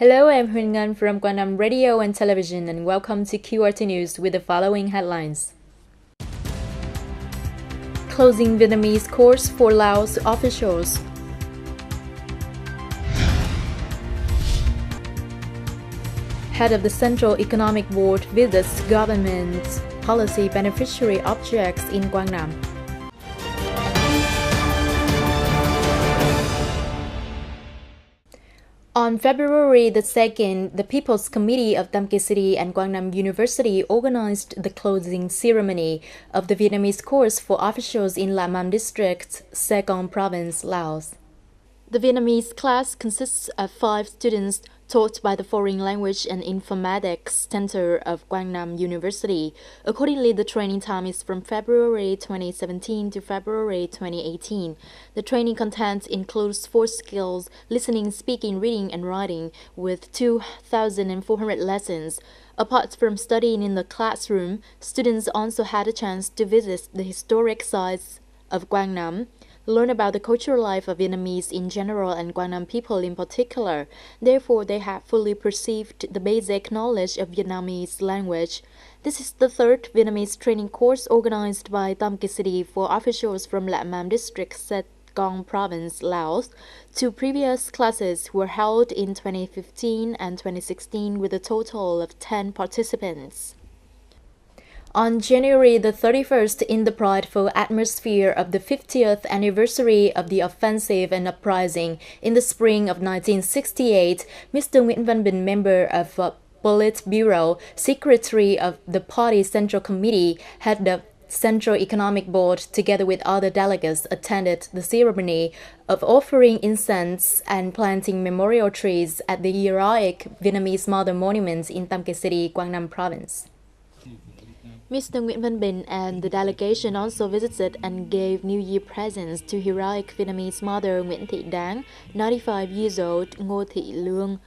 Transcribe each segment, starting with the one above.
Hello, I'm Huyen Ngan from Quang Radio and Television, and welcome to QRT News with the following headlines. Closing Vietnamese course for Laos officials. Head of the Central Economic Board visits government policy beneficiary objects in Quang Nam. On February the 2nd, the People's Committee of Tam Kỳ City and Quang Nam University organized the closing ceremony of the Vietnamese course for officials in La Mam District, Saigon Province, Laos. The Vietnamese class consists of 5 students taught by the Foreign Language and Informatics Center of Quang Nam University. Accordingly, the training time is from February 2017 to February 2018. The training content includes 4 skills: listening, speaking, reading, and writing, with 2,400 lessons. Apart from studying in the classroom, students also had a chance to visit the historic sites of Quang Nam, learn about the cultural life of Vietnamese in general and Quang Nam people in particular. Therefore, they have fully perceived the basic knowledge of Vietnamese language. This is the 3rd Vietnamese training course organized by Tam Kỳ City for officials from La Mam District, Saigon Province, Laos. 2 previous classes were held in 2015 and 2016 with a total of 10 participants. On January the 31st, in the prideful atmosphere of the 50th anniversary of the offensive and uprising in the spring of 1968, Mr. Nguyễn Văn Bình, member of Politburo, secretary of the party Central Committee, head of Central Economic Board, together with other delegates, attended the ceremony of offering incense and planting memorial trees at the heroic Vietnamese Mother Monument in Tam Kỳ City, Quang Nam Province. Mr. Nguyễn Văn Bình and the delegation also visited and gave New Year presents to heroic Vietnamese mother Nguyễn Thị Đáng, 95 years old, Ngô Thị Lương,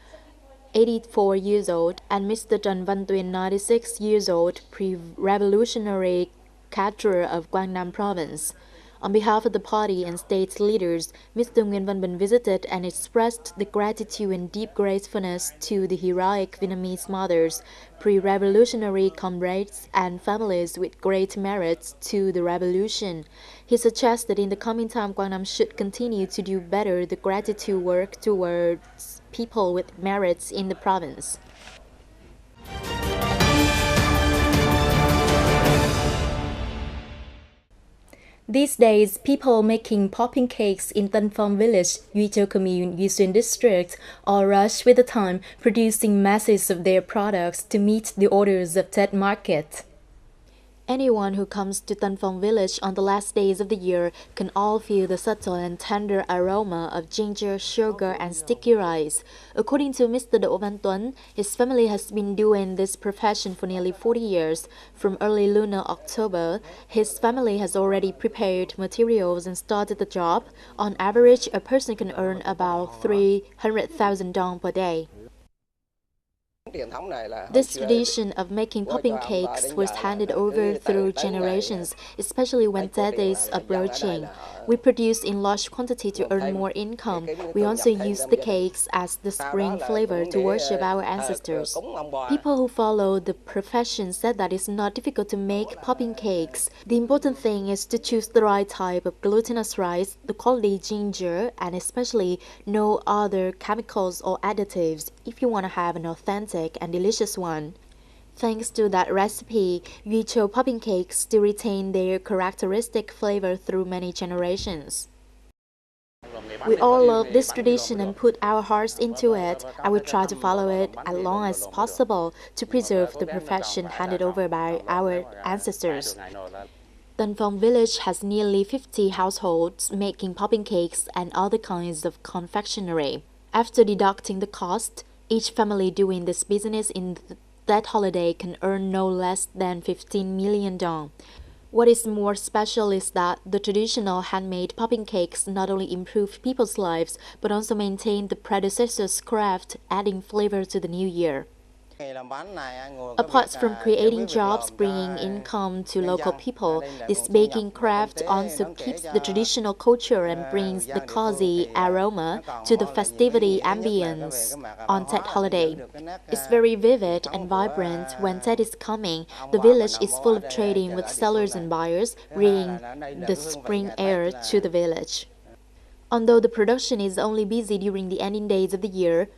84 years old, and Mr. Trần Văn Tuyền, 96 years old, pre-revolutionary cadre of Quang Nam Province. On behalf of the party and state leaders, Mr. Nguyễn Văn Bình visited and expressed the gratitude and deep gratefulness to the heroic Vietnamese mothers, pre-revolutionary comrades, and families with great merits to the revolution. He suggested in the coming time Quang Nam should continue to do better the gratitude work towards people with merits in the province. These days, people making popping cakes in Tân Phong Village, Duy Châu Commune, Duy Xuyên District, are rushed with the time, producing masses of their products to meet the orders of Tet Market. Anyone who comes to Tân Phong Village on the last days of the year can all feel the subtle and tender aroma of ginger, sugar, and sticky rice. According to Mr. Đỗ Văn Tuấn, his family has been doing this profession for nearly 40 years. From early lunar October, his family has already prepared materials and started the job. On average, a person can earn about 300,000 dong per day. This tradition of making popping cakes was handed over through generations, especially when Tet is approaching. We produce in large quantity to earn more income. We also use the cakes as the spring flavor to worship our ancestors. People who follow the profession said that it's not difficult to make popping cakes. The important thing is to choose the right type of glutinous rice, the quality ginger, and especially no other chemicals or additives if you want to have an authentic and delicious one. Thanks to that recipe, Duy Châu popping cakes still retain their characteristic flavor through many generations. We all love this tradition and put our hearts into it. I will try to follow it as long as possible to preserve the profession handed over by our ancestors. Tân Phong Village has nearly 50 households making popping cakes and other kinds of confectionery. After deducting the cost, each family doing this business in that holiday can earn no less than 15 million dong. What is more special is that the traditional handmade popping cakes not only improve people's lives, but also maintain the predecessor's craft, adding flavor to the new year. Apart from creating jobs, bringing income to local people, this baking craft also keeps the traditional culture and brings the cozy aroma to the festivity ambience on Tet holiday. It's very vivid and vibrant when Tet is coming. The village is full of trading with sellers and buyers, bringing the spring air to the village. Although the production is only busy during the ending days of the year,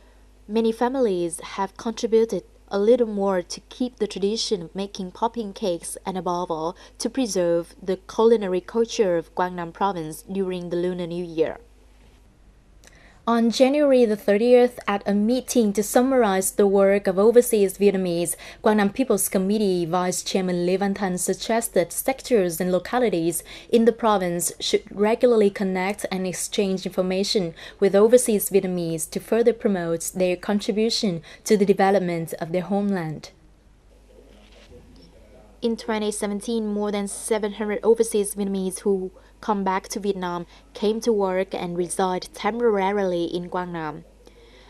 many families have contributed a little more to keep the tradition of making popping cakes and above all to preserve the culinary culture of Quang province during the Lunar New Year. On January the 30th, at a meeting to summarize the work of overseas Vietnamese, Quang People's Committee Vice Chairman Lê Văn Thanh suggested sectors and localities in the province should regularly connect and exchange information with overseas Vietnamese to further promote their contribution to the development of their homeland. In 2017, more than 700 overseas Vietnamese who come back to Vietnam came to work and reside temporarily in Quang Nam.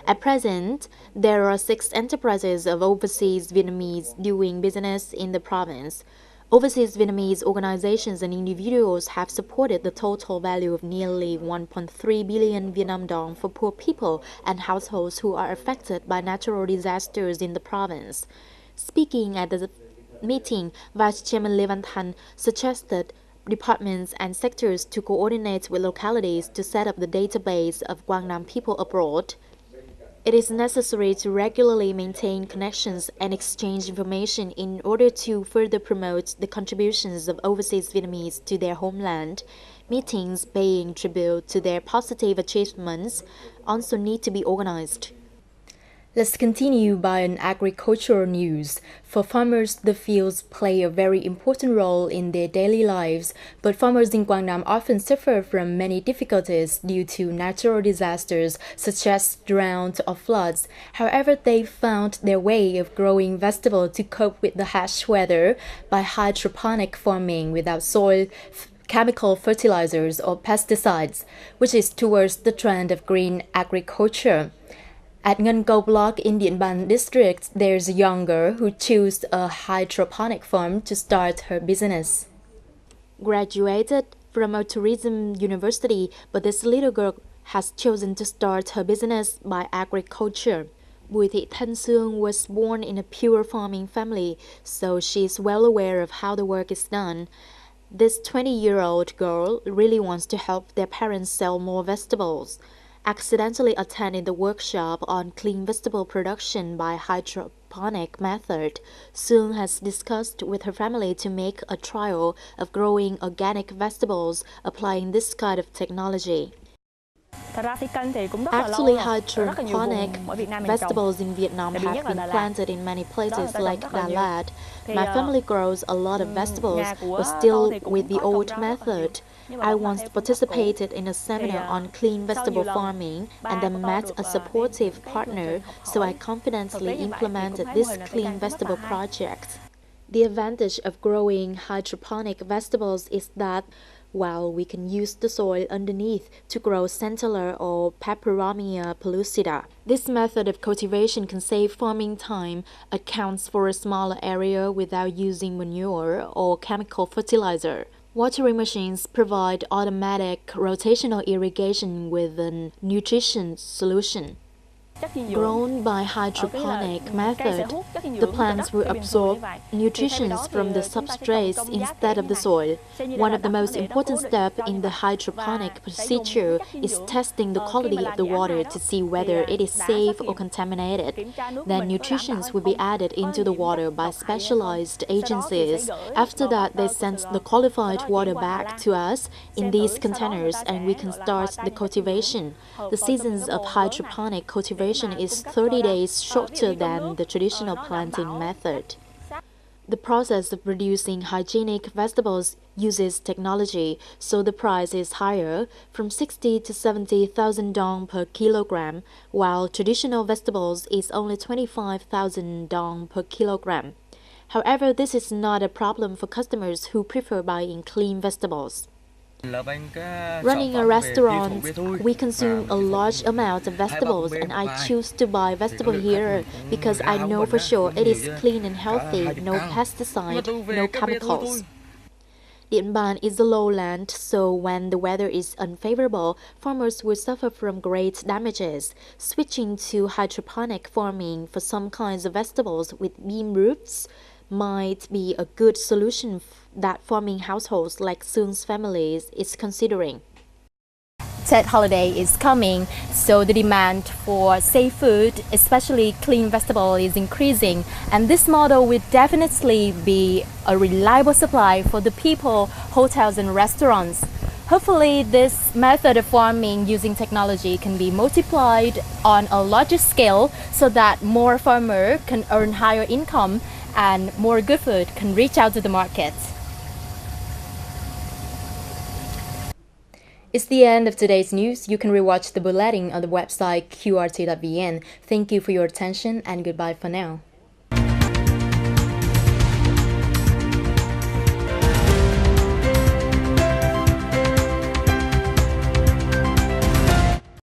At present, there are 6 enterprises of overseas Vietnamese doing business in the province. Overseas Vietnamese organizations and individuals have supported the total value of nearly 1.3 billion Vietnam dong for poor people and households who are affected by natural disasters in the province. Speaking at the meeting, Vice Chairman Lê Văn Thanh suggested departments and sectors to coordinate with localities to set up the database of Quang Nam people abroad. It is necessary to regularly maintain connections and exchange information in order to further promote the contributions of overseas Vietnamese to their homeland. Meetings paying tribute to their positive achievements also need to be organized. Let's continue by an agricultural news. For farmers, the fields play a very important role in their daily lives, but farmers in Quang Nam often suffer from many difficulties due to natural disasters such as drought or floods. However, they found their way of growing vegetables to cope with the harsh weather by hydroponic farming without soil, chemical fertilizers or pesticides, which is towards the trend of green agriculture. At Ngân Câu block in Điện Bàn district, there's a young girl who chose a hydroponic farm to start her business. Graduated from a tourism university, but this little girl has chosen to start her business by agriculture. Bùi Thị Thanh Sương was born in a pure farming family, so she is well aware of how the work is done. This 20-year-old girl really wants to help their parents sell more vegetables. Accidentally attending the workshop on clean vegetable production by hydroponic method, Sương has discussed with her family to make a trial of growing organic vegetables applying this kind of technology. Actually, hydroponic vegetables in Vietnam have been planted in many places like Đà Lạt. My family grows a lot of vegetables, but still with the old method. I once participated in a seminar on clean vegetable farming and then met a supportive partner, so I confidently implemented this clean vegetable project. The advantage of growing hydroponic vegetables is that while we can use the soil underneath to grow Centella or Peperomia pellucida. This method of cultivation can save farming time, accounts for a smaller area without using manure or chemical fertilizer. Watering machines provide automatic rotational irrigation with a nutrition solution. Grown by hydroponic method, the plants will absorb nutrition from the substrates instead of the soil. One of the most important steps in the hydroponic procedure is testing the quality of the water to see whether it is safe or contaminated. Then nutrition will be added into the water by specialized agencies. After that, they send the qualified water back to us in these containers and we can start the cultivation. The seasons of hydroponic cultivation is 30 days shorter than the traditional planting method. The process of producing hygienic vegetables uses technology, so the price is higher, from 60 to 70,000 dong per kilogram, while traditional vegetables is only 25,000 dong per kilogram. However, this is not a problem for customers who prefer buying clean vegetables. Running a restaurant, we consume a large amount of vegetables, and I choose to buy vegetable here because I know for sure it is clean and healthy, no pesticide, no chemicals. Điện Bàn is a lowland, so when the weather is unfavorable, farmers will suffer from great damages. Switching to hydroponic farming for some kinds of vegetables with beam roofs might be a good solution that farming households like Soon's families is considering. Tet holiday is coming, so the demand for safe food, especially clean vegetable, is increasing, and this model will definitely be a reliable supply for the people, hotels and restaurants. Hopefully, this method of farming using technology can be multiplied on a larger scale so that more farmers can earn higher income and more good food can reach out to the market. It's the end of today's news. You can rewatch the bulletin on the website qrt.vn. Thank you for your attention and goodbye for now.